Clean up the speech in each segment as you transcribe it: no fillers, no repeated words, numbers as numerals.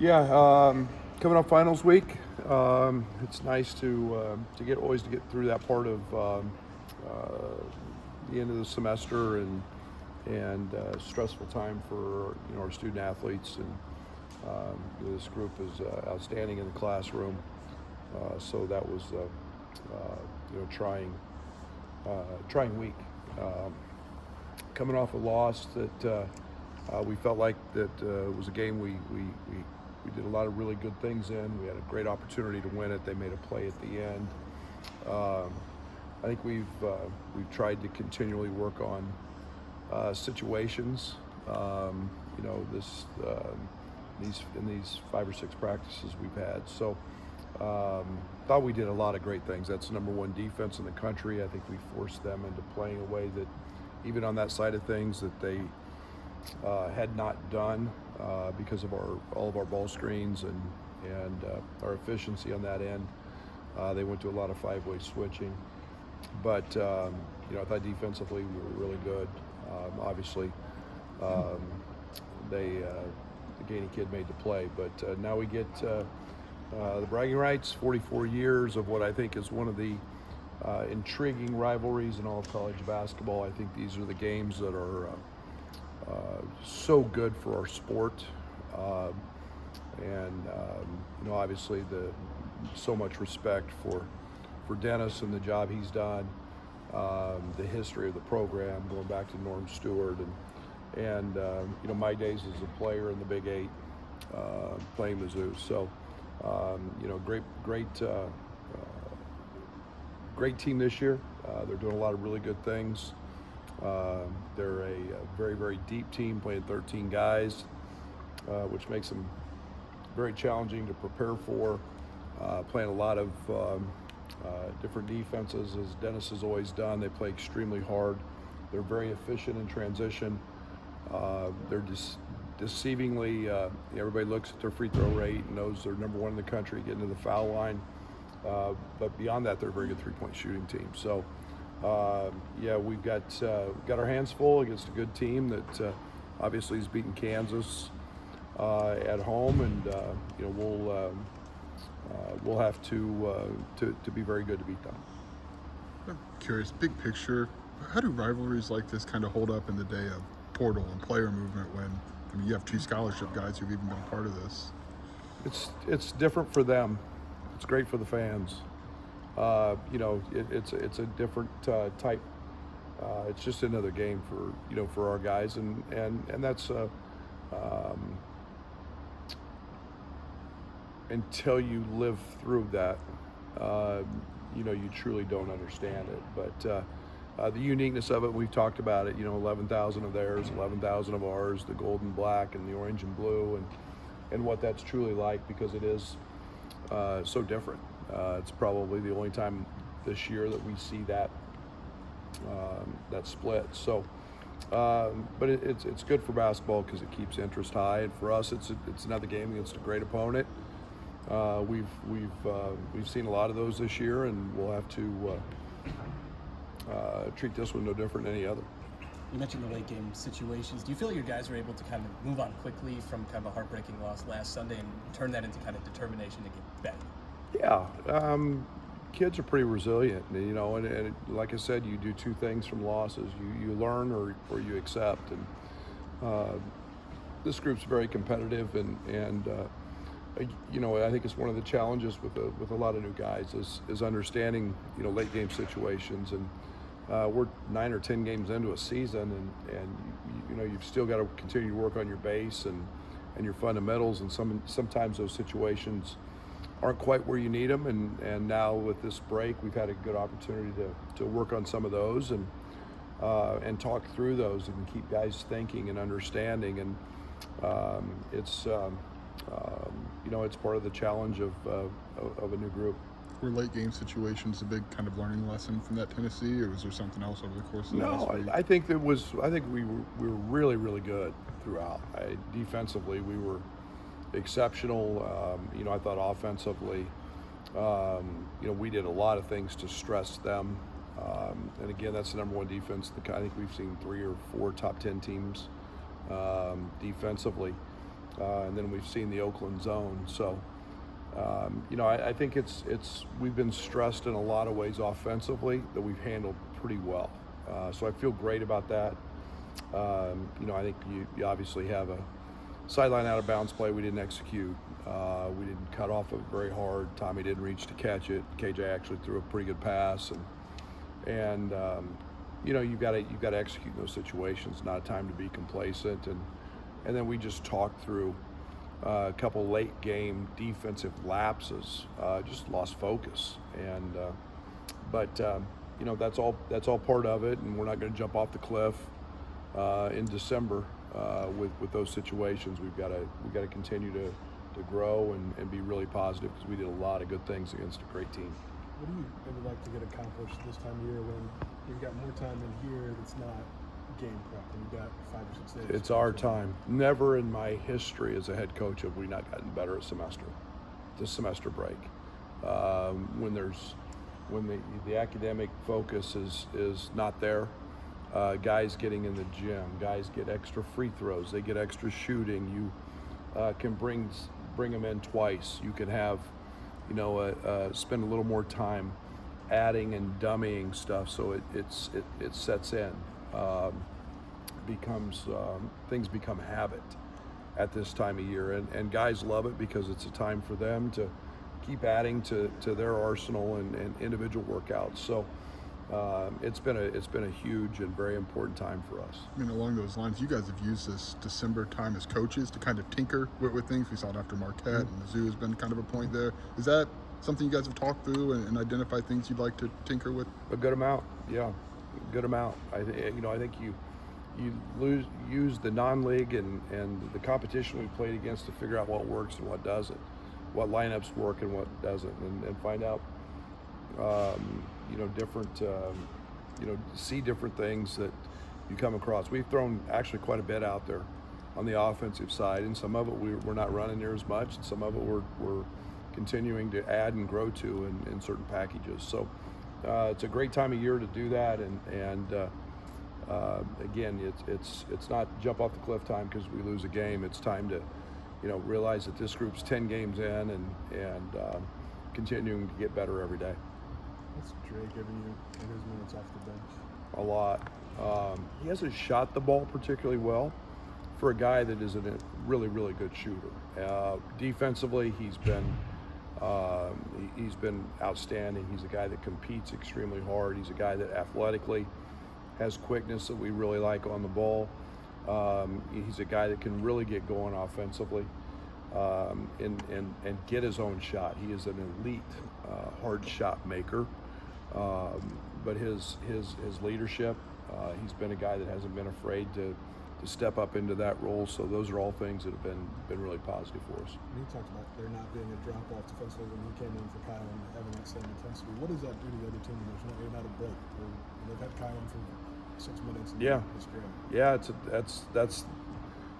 Yeah, coming up finals week. It's nice to always get through that part of the end of the semester and stressful time for our student athletes, and this group is outstanding in the classroom. So that was trying week. Coming off a loss that we felt like that was a game we did a lot of really good things in. We had a great opportunity to win it. They made a play at the end. I think we've tried to continually work on situations. These 5 or 6 practices we've had. So thought we did a lot of great things. That's the number one defense in the country. I think we forced them into playing a way that, even on that side of things, that they had not done because of all of our ball screens and our efficiency on that end. They went to a lot of 5-way switching, but I thought defensively we were really good. Obviously, the Gainey kid made the play, but now we get the bragging rights. 44 years of what I think is one of the intriguing rivalries in all of college basketball. I think these are the games that are so good for our sport, and obviously so much respect for Dennis and the job he's done, the history of the program going back to Norm Stewart, and my days as a player in the Big 8, playing Mizzou. So great team this year. They're doing a lot of really good things. They're a very, very deep team, playing 13 guys, which makes them very challenging to prepare for. Playing a lot of different defenses, as Dennis has always done. They play extremely hard. They're very efficient in transition. They're just deceivingly, everybody looks at their free throw rate and knows they're number one in the country getting to the foul line. But beyond that, they're a very good three-point shooting team. So, we've got our hands full against a good team that obviously has beaten Kansas at home, and we'll have to be very good to beat them. I'm curious, big picture, how do rivalries like this kind of hold up in the day of portal and player movement when you have 2 scholarship guys who've even been a part of this? It's different for them. It's great for the fans. It's a different type. It's just another game for our guys, and that's until you live through that, you truly don't understand it. But the uniqueness of it, we've talked about it. 11,000 of theirs, 11,000 of ours, the gold and black and the orange and blue, and what that's truly like, because it is so different. It's probably the only time this year that we see that split. So, but it's good for basketball because it keeps interest high, and for us, it's another game against a great opponent. We've seen a lot of those this year, and we'll have to treat this one no different than any other. You mentioned the late game situations. Do you feel like your guys are able to kind of move on quickly from kind of a heartbreaking loss last Sunday and turn that into kind of determination to get better? Yeah, kids are pretty resilient, and like I said, you do 2 things from losses: you learn or you accept. And this group's very competitive, and I think it's one of the challenges with a lot of new guys is understanding late game situations. And we're 9 or 10 games into a season, and you've still got to continue to work on your base and your fundamentals, and sometimes those situations aren't quite where you need them, and now with this break, we've had a good opportunity to work on some of those and talk through those and keep guys thinking and understanding. And it's part of the challenge of a new group. Were late game situations a big kind of learning lesson from that Tennessee, or was there something else over the course of the last week? I think we were really, really good throughout. Defensively, we were exceptional. I thought offensively, we did a lot of things to stress them. And again, that's the number one defense. I think we've seen 3 or 4 top 10 teams defensively. and then we've seen the Oakland zone. So, I think we've been stressed in a lot of ways offensively that we've handled pretty well. So I feel great about that. I think you obviously have a sideline out of bounds play we didn't execute. We didn't cut off it very hard. Tommy didn't reach to catch it. KJ actually threw a pretty good pass, and you've got to execute in those situations. Not a time to be complacent, and then we just talked through a couple late game defensive lapses, just lost focus, but that's all part of it, and we're not going to jump off the cliff in December with those situations. We've got to continue to grow and be really positive, because we did a lot of good things against a great team. What do you maybe like to get accomplished this time of year when you've got more time in here that's not game prep and you've got 5 or 6 days? It's our time. Never in my history as a head coach have we not gotten better at the semester break. When the academic focus is not there, guys getting in the gym, guys get extra free throws, they get extra shooting. You can bring them in twice. You can have, spend a little more time adding and dummying stuff, so it sets in. Things become habit at this time of year, and guys love it because it's a time for them to keep adding to their arsenal and individual workouts. So it's been a huge and very important time for us. I mean, along those lines, you guys have used this December time as coaches to kind of tinker with things. We saw it after Marquette, and Mizzou has been kind of a point there. Is that something you guys have talked through and identified things you'd like to tinker with? A good amount, yeah, good amount. I think you use the non-league and the competition we played against to figure out what works and what doesn't, what lineups work and what doesn't, and find out different see different things that you come across. We've thrown actually quite a bit out there on the offensive side, and some of it we're not running near as much, and some of it we're continuing to add and grow to in certain packages. So it's a great time of year to do that, and again, it's not jump off the cliff time because we lose a game. It's time to realize that this group's 10 games in and continuing to get better every day. What's Dre giving you in his minutes off the bench? A lot. He hasn't shot the ball particularly well for a guy that is a really, really good shooter. Defensively, he's been outstanding. He's a guy that competes extremely hard. He's a guy that athletically has quickness that we really like on the ball. He's a guy that can really get going offensively and get his own shot. He is an elite hard shot maker. But his leadership, he's been a guy that hasn't been afraid to step up into that role. So those are all things that have been really positive for us. And he talked about there not being a drop off defensively when he came in for Kylan and having that same intensity. What does that do to the other team when there's not a break? They've had Kylan for 6 minutes. And yeah, it's great. Yeah, that's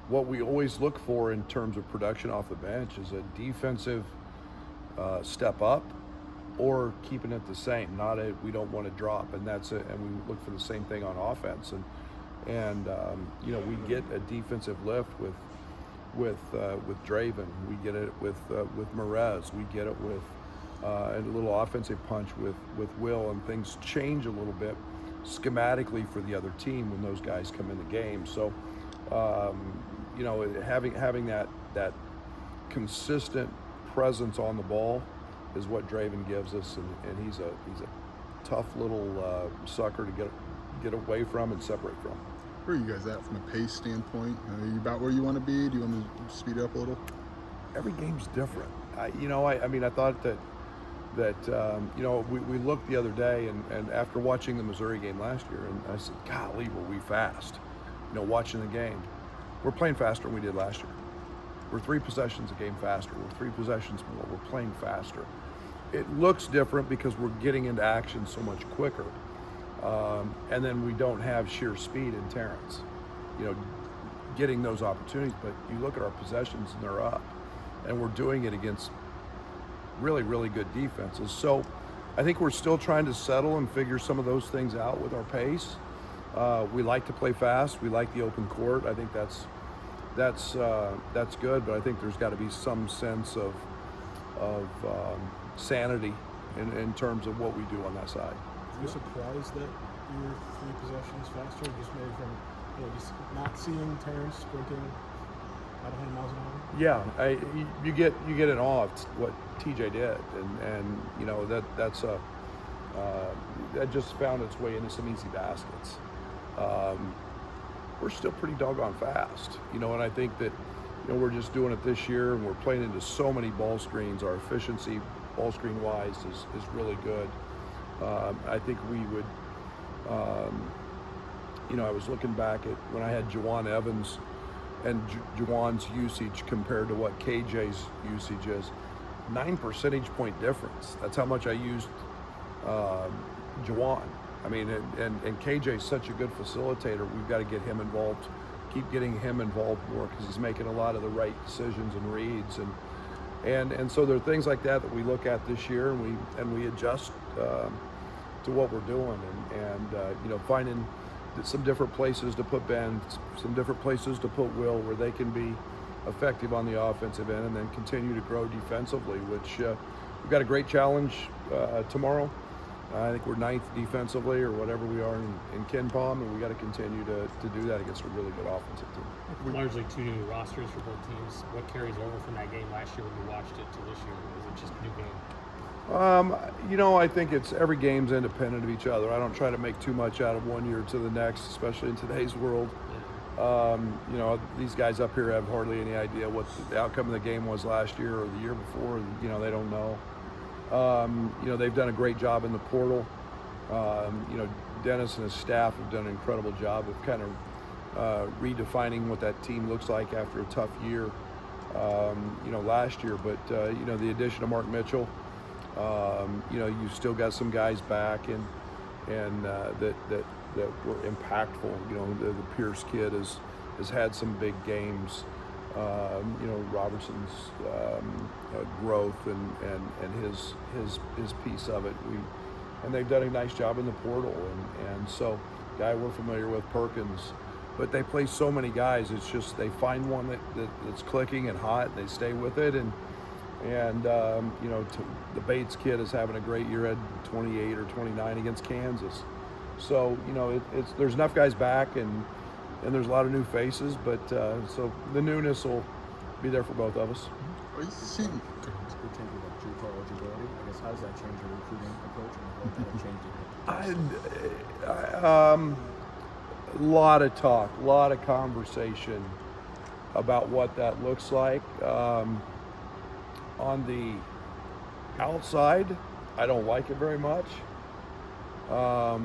what we always look for in terms of production off the bench, is a defensive step up or keeping it the same. Not a we don't want to drop, and that's it. And we look for the same thing on offense. And we get a defensive lift with Draven. We get it with Merez. We get it with a little offensive punch with Will, and things change a little bit schematically for the other team when those guys come in the game. So having that consistent presence on the ball is what Draven gives us, and he's a tough little sucker to get away from and separate from. Where are you guys at from a pace standpoint? Are you about where you want to be? Do you want to speed up a little? Every game's different. I thought that we looked the other day and after watching the Missouri game last year, and I said, golly, were we fast? Watching the game. We're playing faster than we did last year. We're 3 possessions a game faster. We're 3 possessions more. We're playing faster. It looks different because we're getting into action so much quicker. And then we don't have sheer speed in Terrence, getting those opportunities. But you look at our possessions and they're up. And we're doing it against really, really good defenses. So I think we're still trying to settle and figure some of those things out with our pace. We like to play fast. We like the open court. I think that's that's good. But I think there's got to be some sense of sanity in terms of what we do on that side. Are you surprised that you're 3 possessions faster, just maybe from just not seeing Terrence sprinting at 100 miles an hour? Yeah, you get in awe of what TJ did, and that just found its way into some easy baskets. We're still pretty doggone fast, and I think that we're just doing it this year, and we're playing into so many ball screens. Our efficiency ball screen wise is really good. I think we would. I was looking back at when I had Juwan Evans and Juwan's usage compared to what KJ's usage is. 9 percentage point difference. That's how much I used Juwan. I mean, and KJ's such a good facilitator. We've got to get him involved, keep getting him involved more, because he's making a lot of the right decisions and reads, and so there are things like that we look at this year, and we adjust to what we're doing, and finding some different places to put Ben, some different places to put Will, where they can be effective on the offensive end, and then continue to grow defensively, which we've got a great challenge tomorrow. I think we're 9th defensively or whatever we are in Ken Palm, and we got to continue to do that against a really good offensive team. Largely 2 new rosters for both teams. What carries over from that game last year when you watched it to this year? Is it just a new game? I think it's every game's independent of each other. I don't try to make too much out of one year to the next, especially in today's world. These guys up here have hardly any idea what the outcome of the game was last year or the year before. They don't know. They've done a great job in the portal. Dennis and his staff have done an incredible job of kind of redefining what that team looks like after a tough year, last year. But, the addition of Mark Mitchell, you still got some guys back and that were impactful. The Pierce kid has had some big games. Robertson's growth and his piece of it. And they've done a nice job in the portal. And so, guy we're familiar with, Perkins. But they play so many guys. It's just they find one that's clicking and hot, and they stay with it. And the Bates kid is having a great year at 28 or 29 against Kansas. So there's enough guys back, and there's a lot of new faces, but so the newness will be there for both of us. Are you seeing? We're taking that true eligibility. I guess how does that change your recruiting approach, and how kind of change it? A lot of talk, a lot of conversation about what that looks like. On the outside, I don't like it very much. I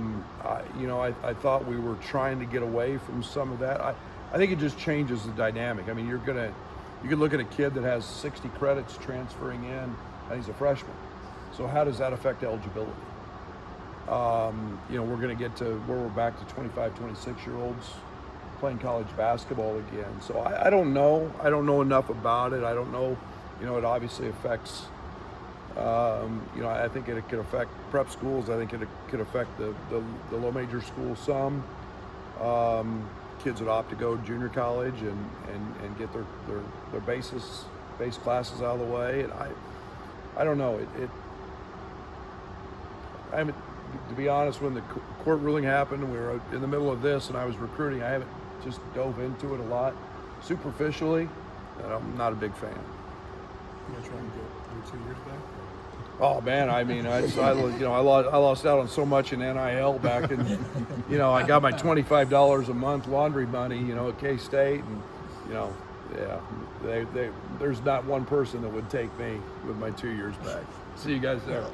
thought we were trying to get away from some of that. I think it just changes the dynamic. I mean, you could look at a kid that has 60 credits transferring in, and he's a freshman. So how does that affect eligibility? We're going to get to where we're back to 25, 26-year-olds playing college basketball again. So I don't know. I don't know enough about it. I don't know. It obviously affects. I think it could affect prep schools. I think it could affect the low major schools some. Kids that opt to go to junior college and get their base classes out of the way. And I don't know. To be honest, when the court ruling happened, we were in the middle of this, and I was recruiting. I haven't just dove into it a lot superficially, and I'm not a big fan. You gonna try and get your 2 years back? Oh man, I mean, I lost out on so much in NIL back, and I got my $25 a month laundry money, at K-State, and there's not one person that would take me with my 2 years back. See you guys there.